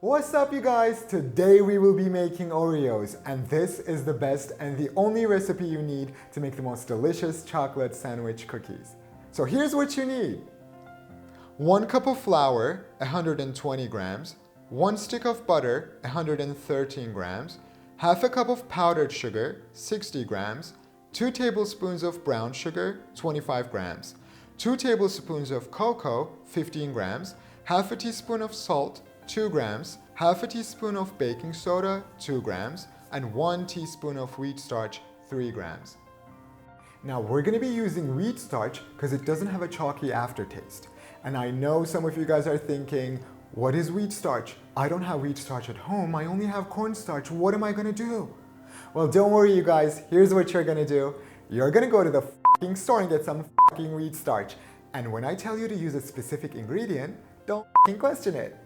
What's up you guys? Today we will be making Oreos and this is the best and the only recipe you need to make the most delicious chocolate sandwich cookies. So here's what you need. 1 cup of flour, 120 grams, 1 stick of butter, 113 grams, half a cup of powdered sugar, 60 grams, 2 tablespoons of brown sugar, 25 grams, 2 tablespoons of cocoa, 15 grams, half a teaspoon of salt, 2 grams, half a teaspoon of baking soda, 2 grams, and 1 teaspoon of wheat starch, 3 grams. Now we're going to be using wheat starch because it doesn't have a chalky aftertaste. And I know some of you guys are thinking, what is wheat starch? I don't have wheat starch at home, I only have cornstarch, what am I going to do? Well, don't worry you guys, here's what you're going to do. You're going to go to the f***ing store and get some f***ing wheat starch. And when I tell you to use a specific ingredient, don't f***ing question it.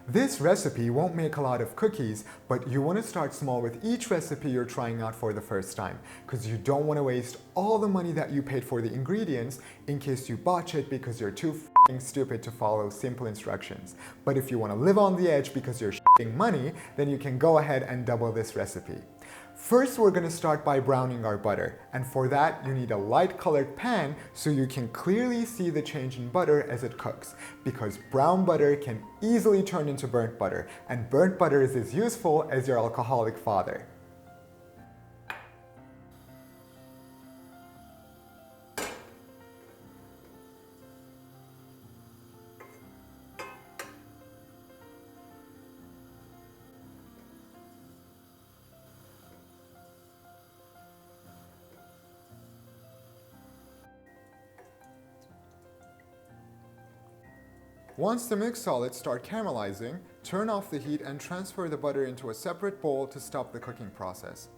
This recipe won't make a lot of cookies, but you want to start small with each recipe you're trying out for the first time, because you don't want to waste all the money that you paid for the ingredients in case you botch it because you're too f***ing stupid to follow simple instructions. But if you want to live on the edge because you're shitting money, then you can go ahead and double this recipe. First, we're going to start by browning our butter, and for that you need a light colored pan so you can clearly see the change in butter as it cooks, because brown butter can easily turn into burnt butter, and burnt butter is as useful as your alcoholic father. Once the mixed solids start caramelizing, turn off the heat and transfer the butter into a separate bowl to stop the cooking process.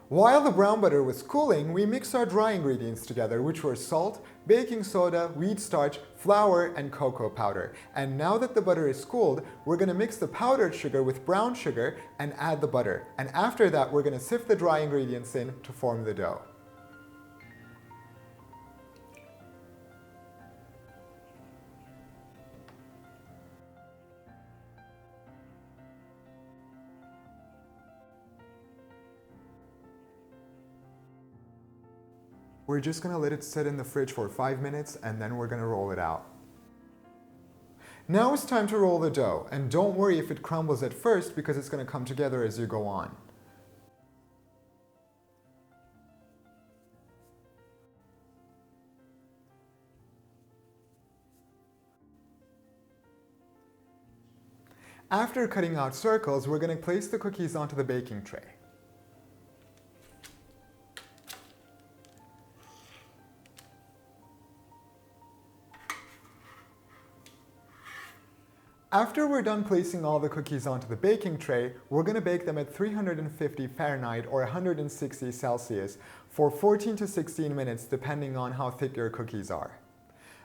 While the brown butter was cooling, we mixed our dry ingredients together, which were salt, baking soda, wheat starch, flour, and cocoa powder. And now that the butter is cooled, we're going to mix the powdered sugar with brown sugar and add the butter. And after that, we're going to sift the dry ingredients in to form the dough. We're just going to let it sit in the fridge for 5 minutes and then we're going to roll it out. Now it's time to roll the dough, and don't worry if it crumbles at first because it's going to come together as you go on. After cutting out circles, we're going to place the cookies onto the baking tray. After we're done placing all the cookies onto the baking tray, we're going to bake them at 350 Fahrenheit or 160 Celsius for 14 to 16 minutes depending on how thick your cookies are.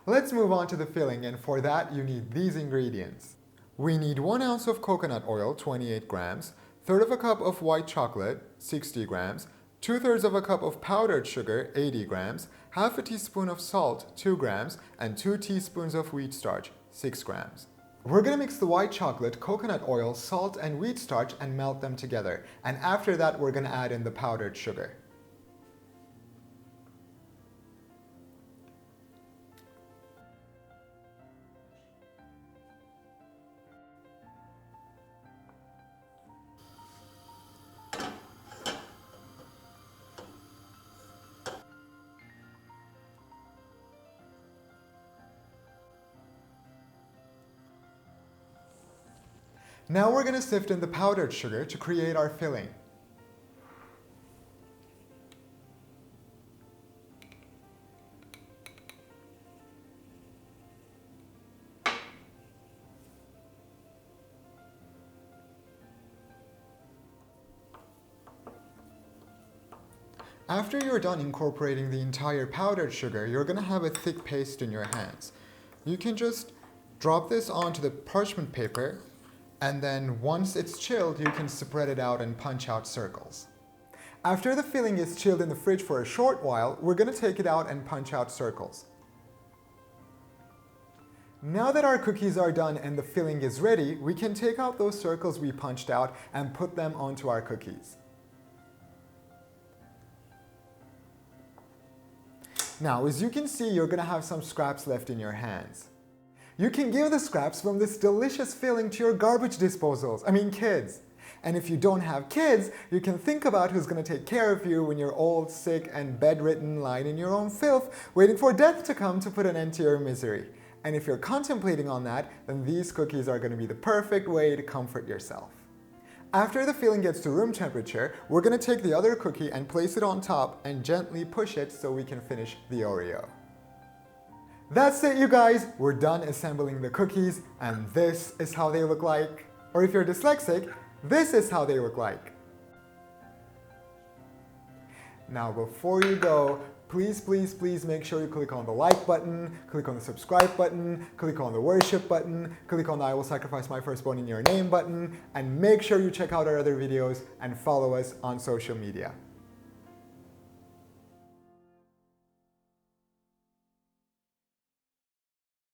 Let's move on to the filling, and for that you need these ingredients. We need 1 ounce of coconut oil, 28 grams, 1/3 of a cup of white chocolate, 60 grams, 2/3 of a cup of powdered sugar, 80 grams, half a teaspoon of salt, 2 grams, and 2 teaspoons of wheat starch, 6 grams. We're going to mix the white chocolate, coconut oil, salt, and wheat starch and melt them together. And after that, we're going to add in the powdered sugar. Now we're going to sift in the powdered sugar to create our filling. After you're done incorporating the entire powdered sugar, you're going to have a thick paste in your hands. You can just drop this onto the parchment paper, and then once it's chilled, you can spread it out and punch out circles. After the filling is chilled in the fridge for a short while, we're going to take it out and punch out circles. Now that our cookies are done and the filling is ready, we can take out those circles we punched out and put them onto our cookies. Now, as you can see, you're going to have some scraps left in your hands. You can give the scraps from this delicious filling to your garbage disposals, kids. And if you don't have kids, you can think about who's going to take care of you when you're old, sick, and bedridden, lying in your own filth, waiting for death to come to put an end to your misery. And if you're contemplating on that, then these cookies are going to be the perfect way to comfort yourself. After the filling gets to room temperature, we're going to take the other cookie and place it on top and gently push it so we can finish the Oreo. That's it, you guys! We're done assembling the cookies, and this is how they look like. Or if you're dyslexic, this is how they look like. Now, before you go, please make sure you click on the like button, click on the subscribe button, click on the worship button, click on the I will sacrifice my firstborn in your name button, and make sure you check out our other videos and follow us on social media.